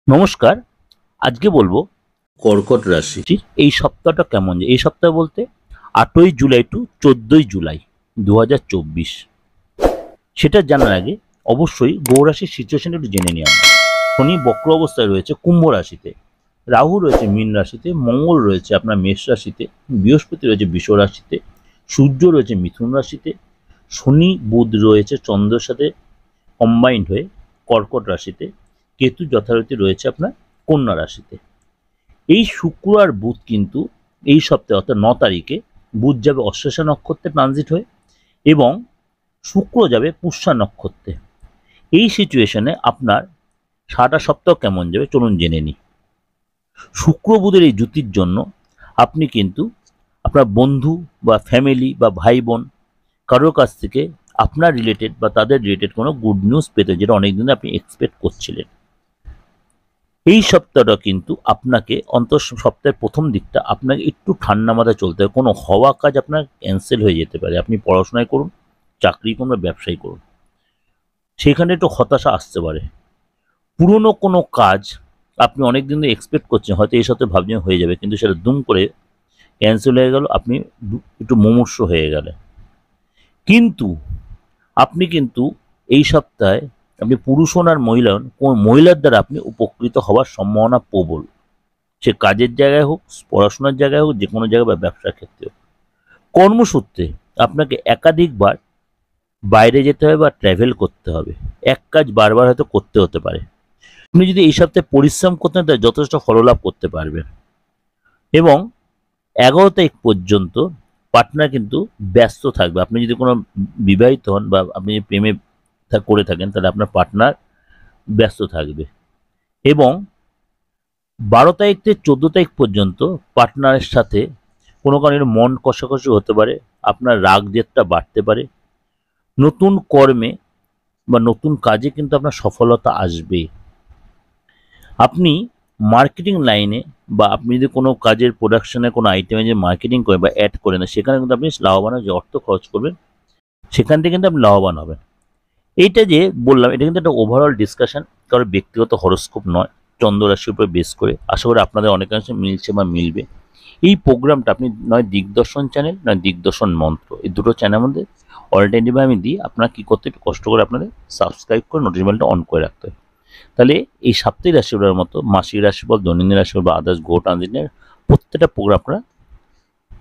নমস্কার। আজকে বলবো কর্কট রাশি। এই সপ্তাহটা কেমন যায়। এই সপ্তাহ বলতে 8ই জুলাই টু 14ই জুলাই 2024। সেটা জানার আগে অবশ্যই গ্রহ রাশির সিচুয়েশন একটু জেনে নিই আমরা। শনি বক্র অবস্থায় রয়েছে কুম্ভ রাশিতে, রাহু রয়েছে মীন রাশিতে, মঙ্গল রয়েছে আপনার মেষ রাশিতে, বৃহস্পতি রয়েছে বৃষ রাশিতে, সূর্য রয়েছে মিথুন রাশিতে, শনি বুধ রয়েছে চন্দ্রের সাথে কম্বাইন্ড হয়ে কর্কট রাশিতে, কেতু যথারীতি রয়েছে আপনার কন্যা রাশিতে। এই শুক্র আর বুধ কিন্তু এই সপ্তাহে অর্থাৎ 9 তারিখে বুধ যাবে অশ্লেষা নক্ষত্রে ট্রানজিট হয়ে এবং শুক্র যাবে পুষ্যা নক্ষত্রে। এই সিচুয়েশনে আপনার সারাটা সপ্তাহ কেমন যাবে চলুন জেনে নিই। শুক্র বুধের এই জ্যোতির জন্য আপনি কিন্তু আপনার বন্ধু বা ফ্যামিলি বা ভাই বোন কারোর কাছ থেকে আপনার রিলেটেড বা তাদের রিলেটেড কোনো গুড নিউজ পেতে, যেটা অনেকদিন আপনি এক্সপেক্ট করছিলেন। এই সপ্তাহটা কিন্তু আপনাকে সপ্তাহের প্রথম দিকটা আপনাকে একটু ঠান্ডা মাথায় চলতে হবে। কোনো হওয়া কাজ আপনার ক্যান্সেল হয়ে যেতে পারে। আপনি পড়াশোনায় করুন, চাকরি করুন বা ব্যবসায়ী করুন, সেখানে একটু হতাশা আসতে পারে। পুরনো কোনো কাজ আপনি অনেক দিন ধরে এক্সপেক্ট করছেন, হয়তো এই সপ্তাহে ভাবছেন হয়ে যাবে, কিন্তু সেটা দুম করে ক্যান্সেল হয়ে গেল, আপনি একটু মুমূর্ষু হয়ে গেলেন। কিন্তু আপনি কিন্তু এই সপ্তাহে আপনি পুরুষ হন আর মহিলা হন, কোন মহিলার দ্বারা আপনি উপকৃত হওয়ার সম্ভাবনা প্রবল। সে কাজের জায়গায় হোক, পড়াশোনার জায়গায় হোক, যে কোনো জায়গায় বা ব্যবসার ক্ষেত্রে হোক। কর্মসূত্রে আপনাকে একাধিকবার বাইরে যেতে হবে বা ট্রাভেল করতে হবে। এক কাজ বারবার হয়তো করতে হতে পারে। আপনি যদি এই সপ্তাহে পরিশ্রম করতে তাহলে যথেষ্ট ফললাভ করতে পারবেন। এবং 11 তারিখ পর্যন্ত পার্টনার কিন্তু ব্যস্ত থাকবে। আপনি যদি কোনো বিবাহিত হন বা আপনি প্রেমে করে থাকেন, তাহলে আপনার পার্টনার ব্যস্ত থাকবে। এবং 12 তারিখ থেকে 14 তারিখ পর্যন্ত পার্টনারের সাথে কোনো কারণে মন কষাকষি হতে পারে, আপনার রাগ জেদটা বাড়তে পারে। নতুন কর্মে বা নতুন কাজে কিন্তু আপনার সফলতা আসবে। আপনি মার্কেটিং লাইনে বা আপনি যদি কোনো কাজের প্রোডাকশনে কোনো আইটেমে যে মার্কেটিং করেন বা অ্যাড করেন, সেখানে কিন্তু আপনি লাভবান, যে অর্থ খরচ করবেন সেখান থেকে কিন্তু আপনি লাভবান হবেন। এইটা যে বললাম, এটা কিন্তু একটা ওভারঅল ডিসকাশন, কারোর ব্যক্তিগত হরস্কোপ নয়, চন্দ্র রাশির উপর বেস করে। আশা করি আপনাদের অনেকাংশে মিলছে বা মিলবে। এই প্রোগ্রামটা আপনি নয় দিগদর্শন চ্যানেল নয় দিগদর্শন মন্ত্র, এই দুটো চ্যানেলের মধ্যে অল্টারনেটিভ আমি দিই। আপনারা কী করতে, একটু কষ্ট করে আপনাদের সাবস্ক্রাইব করে নোটিফিকেশনটা অন করে রাখতে হবে। তাহলে এই সাপ্তাহিক রাশিফলের মতো মাসিক রাশিফল, দৈনন্দিন রাশিফল বা আদার্স গ্রহ ট্রানজিটের প্রত্যেকটা প্রোগ্রাম আপনারা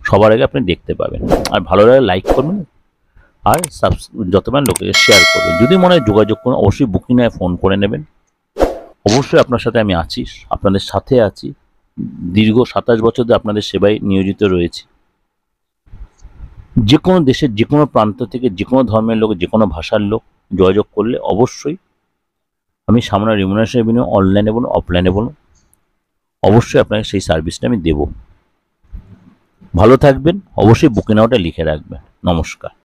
সবার আগে আপনি দেখতে পাবেন। আর ভালো লাগে লাইক করবেন আর যতবার লোকে শেয়ার করবেন। যদি মনে হয় যোগাযোগ করুন, অবশ্যই বুকিং নিয়ে ফোন করে নেবেন। অবশ্যই আপনার সাথে আমি আছি, আপনাদের সাথে আছি। দীর্ঘ 27 বছর ধরে আপনাদের সেবায় নিয়োজিত রয়েছি। যে কোনো দেশের যে কোনো প্রান্ত থেকে যে কোনো ধর্মের লোক, যে কোনো ভাষার লোক যোগাযোগ করলে অবশ্যই আমি সামনে রিমুনারেশন বিনিময়ে অনলাইনে বলুন অফলাইনে বলুন, অবশ্যই আপনাকে সেই সার্ভিসটা আমি দেব। ভালো থাকবেন, অবশ্যই বুকিং নাওটা লিখে রাখবেন। নমস্কার।